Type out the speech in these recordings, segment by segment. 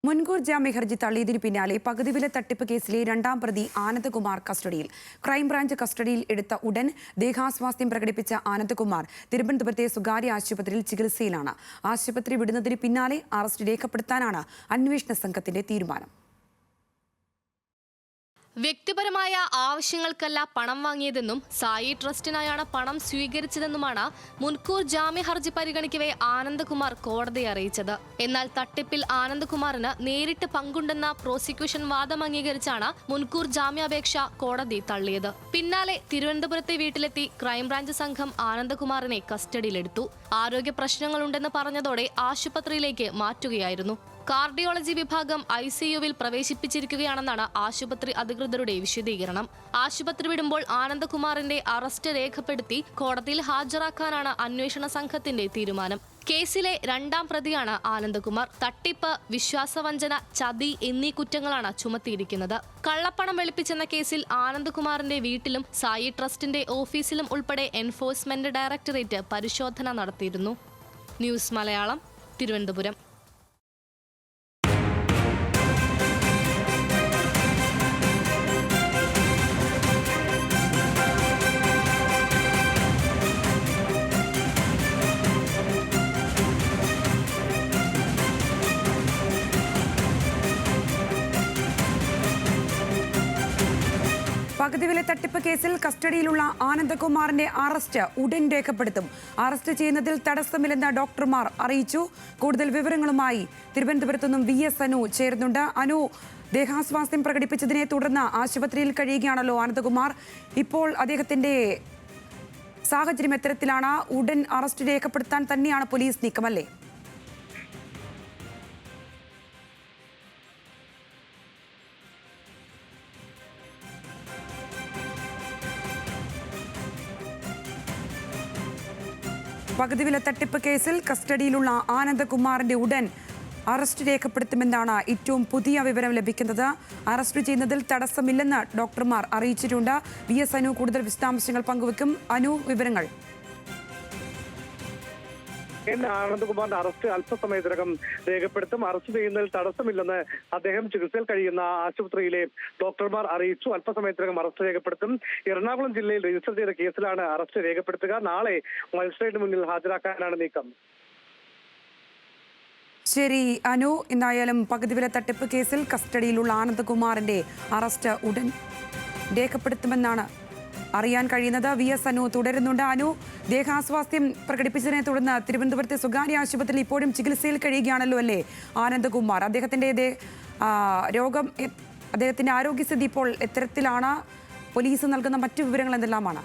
മുൻകൂർ ജാമ്യ ഹർജി തള്ളിയതിനു പിന്നാലെ പകുതിവില തട്ടിപ്പ് കേസിലെ രണ്ടാം പ്രതി ആനന്ദകുമാർ കസ്റ്റഡിയിൽ. ക്രൈംബ്രാഞ്ച് കസ്റ്റഡിയിൽ എടുത്ത ഉടൻ ദേഹാസ്വാസ്ഥ്യം പ്രകടിപ്പിച്ച ആനന്ദകുമാർ തിരുവനന്തപുരത്തെ സ്വകാര്യ ആശുപത്രിയിൽ ചികിത്സയിലാണ്. ആശുപത്രി വിടുന്നതിന് പിന്നാലെ അറസ്റ്റ് രേഖപ്പെടുത്താനാണ് അന്വേഷണ സംഘത്തിന്റെ തീരുമാനം. വ്യക്തിപരമായ ആവശ്യങ്ങൾക്കല്ല പണം വാങ്ങിയതെന്നും സായി ട്രസ്റ്റിനായാണ് പണം സ്വീകരിച്ചതെന്നുമാണ് മുൻകൂർ ജാമ്യ ഹർജി പരിഗണിക്കവേ ആനന്ദകുമാർ കോടതിയെ അറിയിച്ചത്. എന്നാൽ തട്ടിപ്പിൽ ആനന്ദകുമാറിന് നേരിട്ട് പങ്കുണ്ടെന്ന പ്രോസിക്യൂഷൻ വാദം അംഗീകരിച്ചാണ് മുൻകൂർ ജാമ്യാപേക്ഷ കോടതി തള്ളിയത്. പിന്നാലെ തിരുവനന്തപുരത്തെ വീട്ടിലെത്തി ക്രൈംബ്രാഞ്ച് സംഘം ആനന്ദകുമാറിനെ കസ്റ്റഡിയിലെടുത്തു. ആരോഗ്യ പ്രശ്നങ്ങളുണ്ടെന്ന് പറഞ്ഞതോടെ ആശുപത്രിയിലേക്ക് മാറ്റുകയായിരുന്നു. കാർഡിയോളജി വിഭാഗം ICUവിൽ പ്രവേശിപ്പിച്ചിരിക്കുകയാണെന്നാണ് ആശുപത്രി അധികൃതരുടെ വിശദീകരണം. ആശുപത്രി വിടുമ്പോൾ ആനന്ദകുമാറിന്റെ അറസ്റ്റ് രേഖപ്പെടുത്തി കോടതിയിൽ ഹാജരാക്കാനാണ് അന്വേഷണ സംഘത്തിന്റെ തീരുമാനം. കേസിലെ രണ്ടാം പ്രതിയാണ് ആനന്ദകുമാർ. തട്ടിപ്പ്, വിശ്വാസവഞ്ചന, ചതി എന്നീ കുറ്റങ്ങളാണ് ചുമത്തിയിരിക്കുന്നത്. കള്ളപ്പണം വെളുപ്പിച്ചെന്ന കേസിൽ ആനന്ദകുമാറിന്റെ വീട്ടിലും സായി ട്രസ്റ്റിന്റെ ഓഫീസിലും ഉൾപ്പെടെ എൻഫോഴ്സ്മെന്റ് ഡയറക്ടറേറ്റ് പരിശോധന നടത്തിയിരുന്നു. ന്യൂസ് മലയാളം, തിരുവനന്തപുരം. പകുതിവില തട്ടിപ്പ് കേസിൽ കസ്റ്റഡിയിലുള്ള ആനന്ദകുമാറിന്റെ അറസ്റ്റ് ഉടൻ രേഖപ്പെടുത്തും. അറസ്റ്റ് ചെയ്യുന്നതിൽ തടസ്സമില്ലെന്ന് ഡോക്ടർമാർ അറിയിച്ചു. കൂടുതൽ വിവരങ്ങളുമായി തിരുവനന്തപുരത്തു നിന്നും VS അനു ചേരുന്നുണ്ട്. അനു, ദേഹാസ്വാസ്ഥ്യം പ്രകടിപ്പിച്ചതിനെ തുടർന്ന് ആശുപത്രിയിൽ കഴിയുകയാണല്ലോ ആനന്ദകുമാർ. ഇപ്പോൾ അദ്ദേഹത്തിന്റെ സാഹചര്യം എത്തരത്തിലാണ്? ഉടൻ അറസ്റ്റ് രേഖപ്പെടുത്താൻ തന്നെയാണ് പോലീസ് നീക്കമല്ലേ? പകുതിവില തട്ടിപ്പ് കേസിൽ കസ്റ്റഡിയിലുള്ള ആനന്ദകുമാറിന്റെ ഉടൻ അറസ്റ്റ് രേഖപ്പെടുത്തുമെന്നാണ് ഏറ്റവും പുതിയ വിവരം ലഭിക്കുന്നത്. അറസ്റ്റ് ചെയ്യുന്നതിൽ തടസ്സമില്ലെന്ന് ഡോക്ടർമാർ അറിയിച്ചിട്ടുണ്ട്. VS അനു കൂടുതൽ വിശദാംശങ്ങൾ പങ്കുവെക്കും. അനു, വിവരങ്ങൾ. ആനന്ദകുമാറിന്റെ അറസ്റ്റ് അല്പസമയത്തിനകം രേഖപ്പെടുത്തും. അറസ്റ്റ് ചെയ്യുന്നതിൽ തടസ്സമില്ലെന്ന് അദ്ദേഹം ചികിത്സയിൽ കഴിയുന്ന ആശുപത്രിയിലെ ഡോക്ടർമാർ അറിയിച്ചു. അല്പസമയത്തിനകം അറസ്റ്റ് രേഖപ്പെടുത്തും. എറണാകുളം ജില്ലയിൽ രജിസ്റ്റർ ചെയ്ത കേസിലാണ് അറസ്റ്റ് രേഖപ്പെടുത്തുക. നാളെ മജിസ്ട്രേറ്റിന് മുന്നിൽ ഹാജരാക്കാനാണ് നീക്കം. ശരി അനു, എന്തായാലും പകുതിവില തട്ടിപ്പ് കേസിൽ കസ്റ്റഡിയിലുള്ള ആനന്ദകുമാറിന്റെ അറസ്റ്റ് ഉടൻ രേഖപ്പെടുത്തുമെന്നാണ് അറിയാൻ കഴിയുന്നത്. VS അനു തുടരുന്നുണ്ട്. അനു, ദേഹാസ്വാസ്ഥ്യം പ്രകടിപ്പിച്ചതിനെ തുടർന്ന് തിരുവനന്തപുരത്തെ സ്വകാര്യ ആശുപത്രിയിൽ ഇപ്പോഴും ചികിത്സയിൽ കഴിയുകയാണല്ലോ അല്ലേ ആനന്ദകുമാർ? അദ്ദേഹത്തിന്റെ ആരോഗ്യസ്ഥിതി ഇപ്പോൾ എത്തരത്തിലാണ്? പോലീസ് നൽകുന്ന മറ്റു വിവരങ്ങൾ എന്തെല്ലാമാണ്?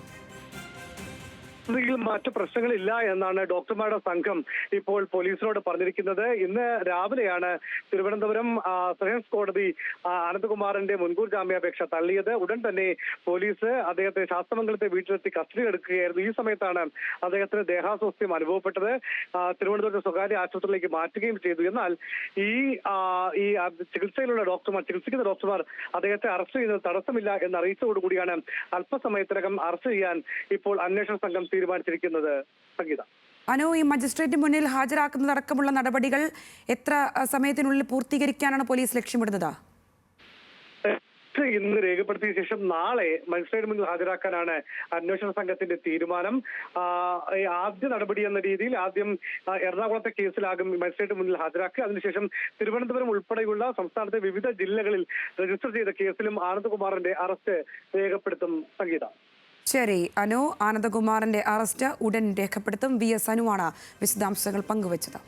മറ്റു പ്രശ്നങ്ങളില്ല എന്നാണ് ഡോക്ടർമാരുടെ സംഘം ഇപ്പോൾ പോലീസിനോട് പറഞ്ഞിരിക്കുന്നത്. ഇന്ന് രാവിലെയാണ് തിരുവനന്തപുരം സെഷൻസ് കോടതി ആനന്ദകുമാറിന്റെ മുൻകൂർ ജാമ്യാപേക്ഷ തള്ളിയത്. ഉടൻ തന്നെ പോലീസ് അദ്ദേഹത്തെ ശാസ്തമംഗലത്തെ വീട്ടിലെത്തി കസ്റ്റഡി എടുക്കുകയായിരുന്നു. ഈ സമയത്താണ് അദ്ദേഹത്തിന് ദേഹാസ്വാസ്ഥ്യം അനുഭവപ്പെട്ടത്. തിരുവനന്തപുരത്തെ സ്വകാര്യ ആശുപത്രിയിലേക്ക് മാറ്റുകയും ചെയ്തു. എന്നാൽ ഈ ചികിത്സിക്കുന്ന ഡോക്ടർമാർ അദ്ദേഹത്തെ അറസ്റ്റ് ചെയ്യുന്നത് തടസ്സമില്ല എന്ന് അറിയിച്ചതോടുകൂടിയാണ് അല്പസമയത്തിനകം അറസ്റ്റ് ചെയ്യാൻ ഇപ്പോൾ അന്വേഷണ സംഘം തീരുമാനിച്ചിരിക്കുന്നത്. സംഗീത അനു, ഈ മജിസ്ട്രേറ്റ് മുന്നിൽ ഹാജരാക്കുന്നതടക്കമുള്ള നടപടികൾ എത്ര സമയത്തിനുള്ളിൽ പൂർത്തീകരിക്കാനാണ് പോലീസ് ലക്ഷ്യമിടുന്നത്? ഇന്ന് രേഖപ്പെടുത്തിയ ശേഷം നാളെ മജിസ്ട്രേറ്റ് മുന്നിൽ ഹാജരാക്കാനാണ് അന്വേഷണ സംഘത്തിന്റെ തീരുമാനം. ആദ്യ നടപടി എന്ന രീതിയിൽ ആദ്യം എറണാകുളത്തെ കേസിലാകും മജിസ്ട്രേറ്റ് മുന്നിൽ ഹാജരാക്കുക. അതിനുശേഷം തിരുവനന്തപുരം ഉൾപ്പെടെയുള്ള സംസ്ഥാനത്തെ വിവിധ ജില്ലകളിൽ രജിസ്റ്റർ ചെയ്ത കേസിലും ആനന്ദകുമാറിന്റെ അറസ്റ്റ് രേഖപ്പെടുത്തും. സംഗീത. ശരി അനു, ആനന്ദകുമാറിന്റെ അറസ്റ്റ് ഉടൻ രേഖപ്പെടുത്തും. VS അനുവാണ് വിശദാംശങ്ങൾ പങ്കുവച്ചത്.